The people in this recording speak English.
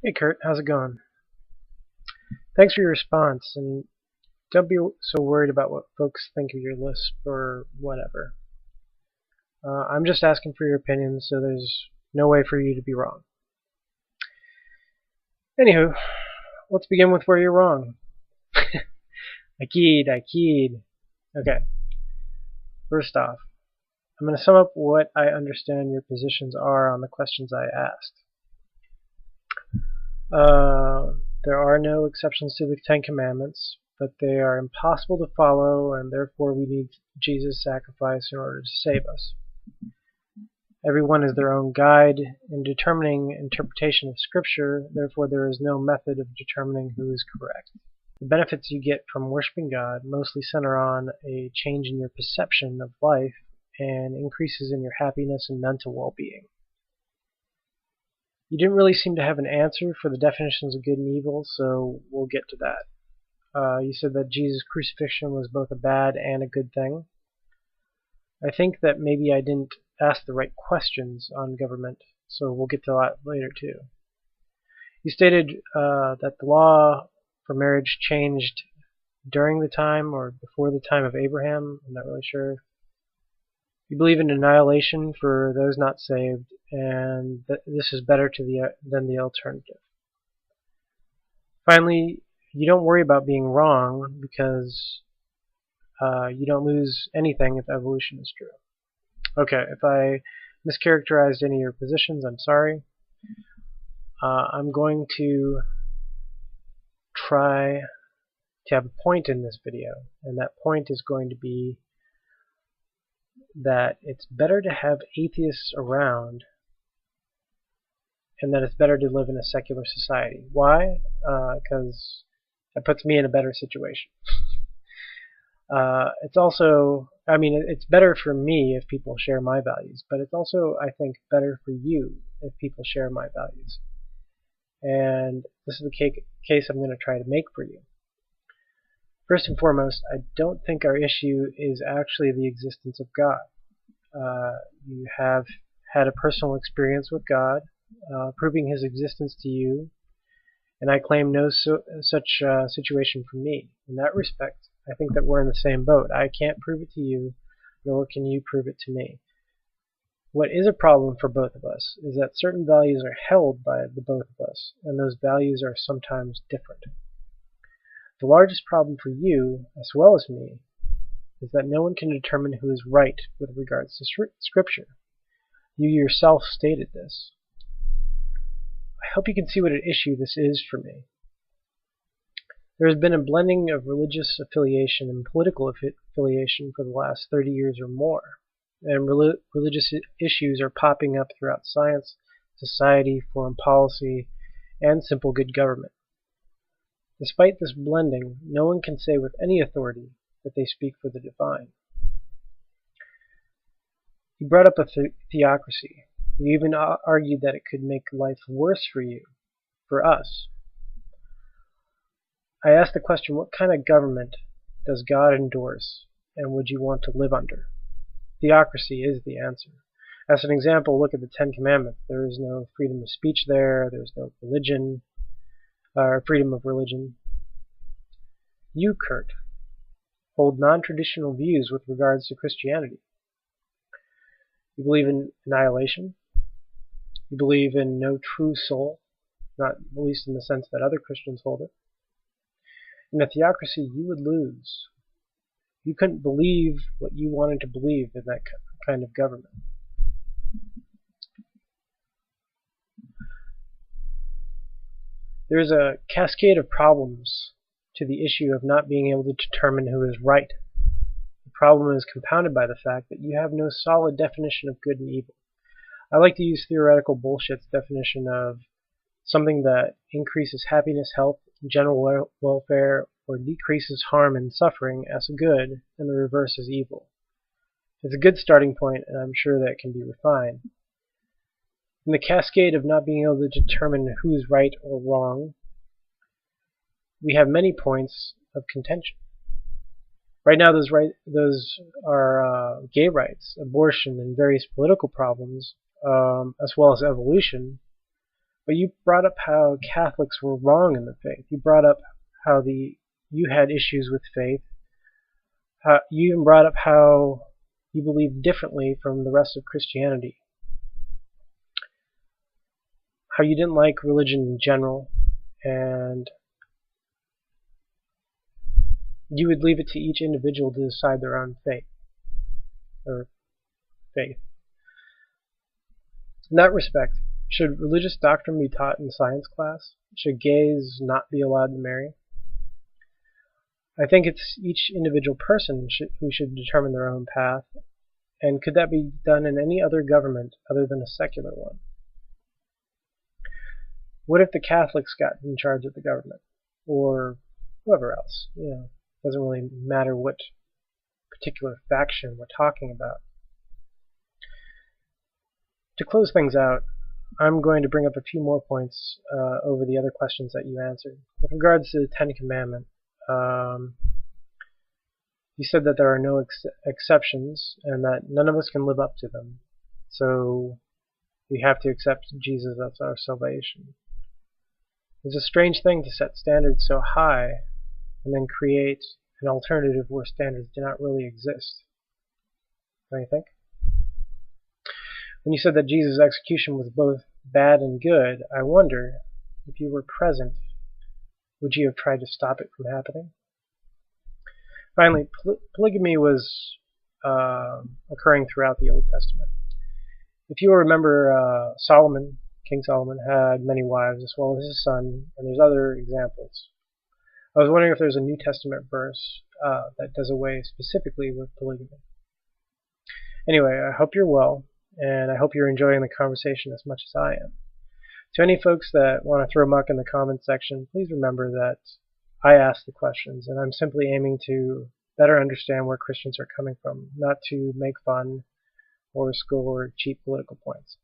Hey Kurt, how's it going? Thanks for your response, and don't be so worried about what folks think of your lisp or whatever. I'm just asking for your opinion, so there's no way for you to be wrong. Anywho, let's begin with where you're wrong. I keyed. Okay, first off, I'm going to sum up what I understand your positions are on the questions I asked. There are no exceptions to the Ten Commandments, but they are impossible to follow, and therefore we need Jesus' sacrifice in order to save us. Everyone is their own guide in determining interpretation of Scripture, therefore there is no method of determining who is correct. The benefits you get from worshiping God mostly center on a change in your perception of life and increases in your happiness and mental well-being. You didn't really seem to have an answer for the definitions of good and evil, so we'll get to that. You said that Jesus' crucifixion was both a bad and a good thing. I think that maybe I didn't ask the right questions on government, so we'll get to that later too. You stated that the law for marriage changed during the time or before the time of Abraham. I'm not really sure. You believe in annihilation for those not saved, and that this is better than the alternative. Finally, you don't worry about being wrong because you don't lose anything if evolution is true. Okay, if I mischaracterized any of your positions, I'm sorry. I'm going to try to have a point in this video, and that point is going to be that it's better to have atheists around and that it's better to live in a secular society. Why? Because it puts me in a better situation. It's also, it's better for me if people share my values, but it's also, I think, better for you if people share my values. And this is the case I'm going to try to make for you. First and foremost, I don't think our issue is actually the existence of God. You have had a personal experience with God, proving His existence to you, and I claim no such situation for me. In that respect, I think that we're in the same boat. I can't prove it to you, nor can you prove it to me. What is a problem for both of us is that certain values are held by the both of us, and those values are sometimes different. The largest problem for you, as well as me, is that no one can determine who is right with regards to Scripture. You yourself stated this. I hope you can see what an issue this is for me. There has been a blending of religious affiliation and political affiliation for the last 30 years or more, and religious issues are popping up throughout science, society, foreign policy, and simple good government. Despite this blending, no one can say with any authority that they speak for the divine. You brought up a theocracy. You even argued that it could make life worse for you, for us. I asked the question, what kind of government does God endorse, and would you want to live under? Theocracy is the answer. As an example, look at the Ten Commandments. There is no freedom of speech there. There's no religion, or freedom of religion. You, Kurt, hold non-traditional views with regards to Christianity. You believe in annihilation. You believe in no true soul, not at least in the sense that other Christians hold it. In a theocracy, you would lose. You couldn't believe what you wanted to believe in that kind of government. There is a cascade of problems to the issue of not being able to determine who is right. The problem is compounded by the fact that you have no solid definition of good and evil. I like to use theoretical bullshit's definition of something that increases happiness, health, general welfare, or decreases harm and suffering as good, and the reverse is evil. It's a good starting point, and I'm sure that it can be refined. In the cascade of not being able to determine who is right or wrong, we have many points of contention. Right now, those are gay rights, abortion, and various political problems, as well as evolution, But you brought up how Catholics were wrong in the faith. You brought up how you had issues with faith. You even brought up how you believed differently from the rest of Christianity. How you didn't like religion in general, and you would leave it to each individual to decide their own fate, or faith. In that respect, should religious doctrine be taught in science class? Should gays not be allowed to marry? I think it's each individual person who should determine their own path, and could that be done in any other government other than a secular one? What if the Catholics got in charge of the government? Or whoever else? It doesn't really matter what particular faction we're talking about. To close things out, I'm going to bring up a few more points over the other questions that you answered. With regards to the Ten Commandments, you said that there are no exceptions and that none of us can live up to them. So we have to accept Jesus as our salvation. It's a strange thing to set standards so high and then create an alternative where standards do not really exist. Don't you think? When you said that Jesus' execution was both bad and good, I wonder, if you were present, would you have tried to stop it from happening? Finally, polygamy was occurring throughout the Old Testament. If you remember, King Solomon had many wives as well as his son, and there's other examples. I was wondering if there's a New Testament verse that does away specifically with polygamy. Anyway, I hope you're well, and I hope you're enjoying the conversation as much as I am. To any folks that want to throw muck in the comments section, please remember that I ask the questions, and I'm simply aiming to better understand where Christians are coming from, not to make fun or score cheap political points.